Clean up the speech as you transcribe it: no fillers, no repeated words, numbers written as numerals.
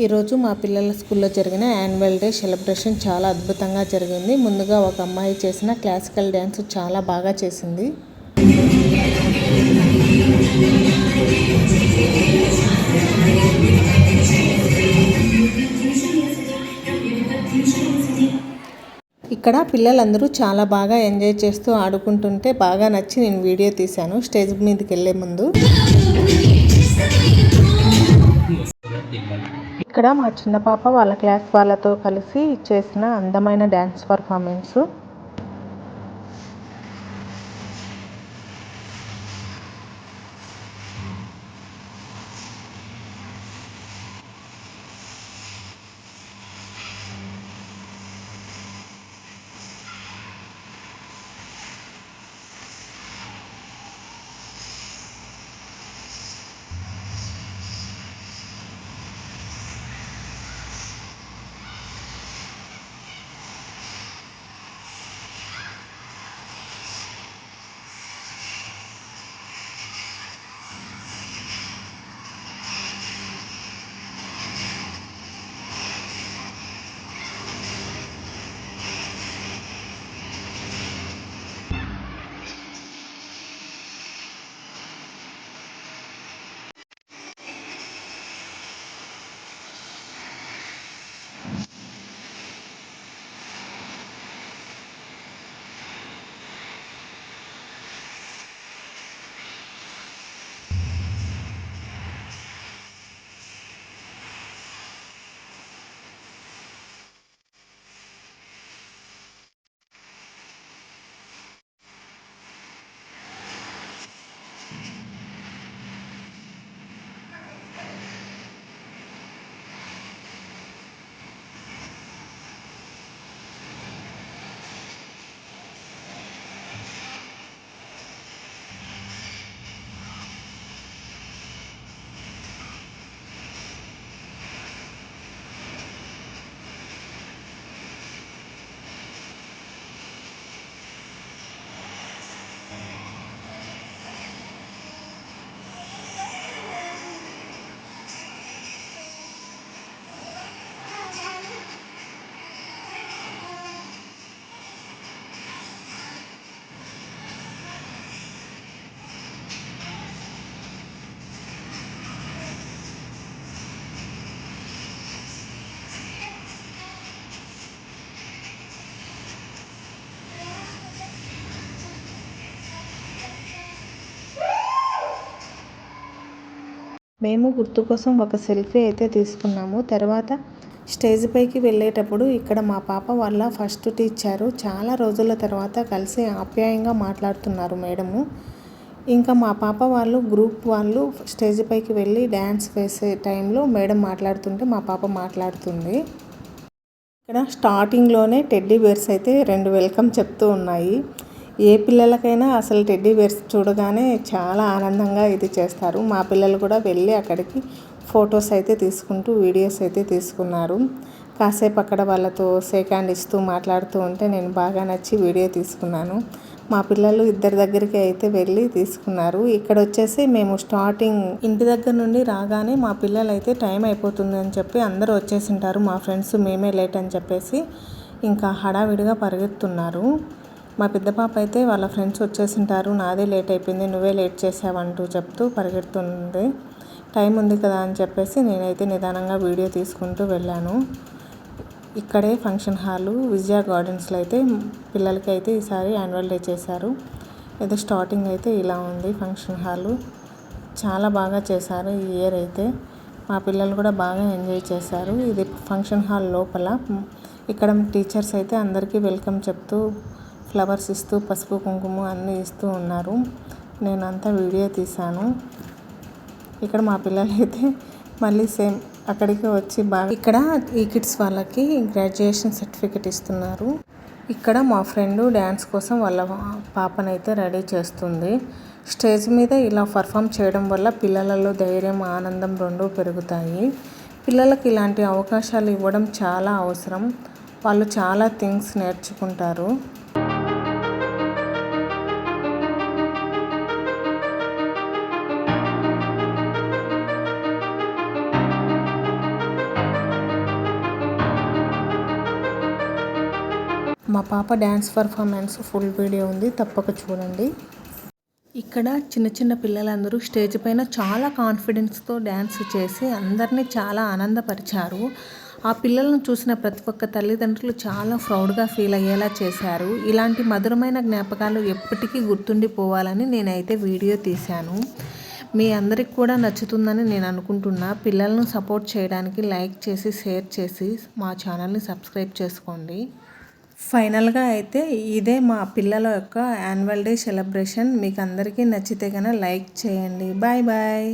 ఈరోజు మా పిల్లల స్కూల్లో జరిగిన యాన్యువల్ డే సెలబ్రేషన్ చాలా అద్భుతంగా జరిగింది. ముందుగా ఒక అమ్మాయి చేసిన క్లాసికల్ డ్యాన్స్ చాలా బాగా చేసింది. ఇక్కడ పిల్లలందరూ చాలా బాగా ఎంజాయ్ చేస్తూ ఆడుకుంటుంటే బాగా నచ్చి నేను వీడియో తీశాను స్టేజ్ మీదకి వెళ్ళే ముందు. ఇక్కడ మా చిన్న పాప వాళ్ళ క్లాస్ వాళ్ళతో కలిసి చేసిన అందమైన డ్యాన్స్ పర్ఫార్మెన్స్. మేము గుర్తు కోసం ఒక సెల్ఫీ అయితే తీసుకున్నాము. తర్వాత స్టేజ్ పైకి వెళ్ళేటప్పుడు ఇక్కడ మా పాప వాళ్ళ ఫస్ట్ టీచరు చాలా రోజుల తర్వాత కలిసి ఆప్యాయంగా మాట్లాడుతున్నారు మేడము. ఇంకా మా పాప వాళ్ళు గ్రూప్ వాళ్ళు స్టేజ్ పైకి వెళ్ళి డ్యాన్స్ వేసే టైంలో మేడం మాట్లాడుతుంటే మా పాప మాట్లాడుతుంది. ఇక్కడ స్టార్టింగ్లోనే టెడ్డీ బేర్స్ అయితే 2 వెల్కమ్ చెప్తూ ఉన్నాయి. ఏ పిల్లలకైనా అసలు టెడ్డీ బేర్స్ చూడగానే చాలా ఆనందంగా ఇది చేస్తారు. మా పిల్లలు కూడా వెళ్ళి అక్కడికి ఫొటోస్ అయితే తీసుకుంటూ వీడియోస్ అయితే తీసుకున్నారు. కాసేపు అక్కడ వాళ్ళతో షేక్ హ్యాండ్ ఇస్తూ మాట్లాడుతూ ఉంటే నేను బాగా నచ్చి వీడియో తీసుకున్నాను. మా పిల్లలు ఇద్దరి దగ్గరికి అయితే వెళ్ళి తీసుకున్నారు. ఇక్కడ వచ్చేసి మేము స్టార్టింగ్ ఇంటి దగ్గర నుండి రాగానే మా పిల్లలు అయితే టైం అయిపోతుంది అని చెప్పి అందరూ వచ్చేసింటారు. మా ఫ్రెండ్స్ మేమే లేట్ అని చెప్పేసి ఇంకా హడావిడిగా పరిగెత్తున్నారు. మా పెద్ద పాప అయితే వాళ్ళ ఫ్రెండ్స్ వచ్చేసింటారు, నాదే లేట్ అయిపోయింది, నువ్వే లేట్ చేసావంటూ చెప్తూ పరిగెడుతుంది. టైం ఉంది కదా అని చెప్పేసి నేనైతే నిదానంగా వీడియో తీసుకుంటూ వెళ్ళాను. ఇక్కడే ఫంక్షన్ హాలు విజయ గార్డెన్స్లో అయితే పిల్లలకి అయితే ఈసారి యాన్యువల్ డే చేశారు. ఇది స్టార్టింగ్ అయితే ఇలా ఉంది ఫంక్షన్ హాలు. చాలా బాగా చేశారు ఈ ఇయర్ అయితే. మా పిల్లలు కూడా బాగా ఎంజాయ్ చేశారు. ఇది ఫంక్షన్ హాల్ లోపల. ఇక్కడ టీచర్స్ అయితే అందరికీ వెల్కమ్ చెప్తూ ఫ్లవర్స్ ఇస్తూ పసుపు కుంకుమ అన్నీ ఇస్తూ ఉన్నారు. నేనంతా వీడియో తీశాను. ఇక్కడ మా పిల్లలు అయితే మళ్ళీ సేమ్ అక్కడికి వచ్చి బాగా ఇక్కడ ఈ కిడ్స్ వాళ్ళకి గ్రాడ్యుయేషన్ సర్టిఫికెట్ ఇస్తున్నారు. ఇక్కడ మా ఫ్రెండ్ డ్యాన్స్ కోసం వాళ్ళ పాపనైతే రెడీ చేస్తుంది. స్టేజ్ మీద ఇలా పర్ఫామ్ చేయడం వల్ల పిల్లలలో ధైర్యం ఆనందం రెండూ పెరుగుతాయి. పిల్లలకి ఇలాంటి అవకాశాలు ఇవ్వడం చాలా అవసరం. వాళ్ళు చాలా థింగ్స్ నేర్చుకుంటారు. మా పాప డ్యాన్స్ పర్ఫార్మెన్స్ ఫుల్ వీడియో ఉంది, తప్పక చూడండి. ఇక్కడ చిన్న చిన్న పిల్లలందరూ స్టేజ్ పైన చాలా కాన్ఫిడెన్స్తో డ్యాన్స్ చేసి అందరినీ చాలా ఆనందపరిచారు. ఆ పిల్లలను చూసిన ప్రతి ఒక్క తల్లిదండ్రులు చాలా ప్రౌడ్గా ఫీల్ అయ్యేలా చేశారు. ఇలాంటి మధురమైన జ్ఞాపకాలు ఎప్పటికీ గుర్తుండిపోవాలని నేనైతే వీడియో తీశాను. మీ అందరికి కూడా నచ్చుతుందని నేను అనుకుంటున్నా. పిల్లలను సపోర్ట్ చేయడానికి లైక్ చేసి షేర్ చేసి మా ఛానల్ని సబ్స్క్రైబ్ చేసుకోండి. ఫైనల్గా అయితే ఇదే మా పిల్లల యొక్క యాన్యువల్ డే సెలబ్రేషన్. మీకు అందరికీ నచ్చితే కనుక లైక్ చేయండి. Bye bye.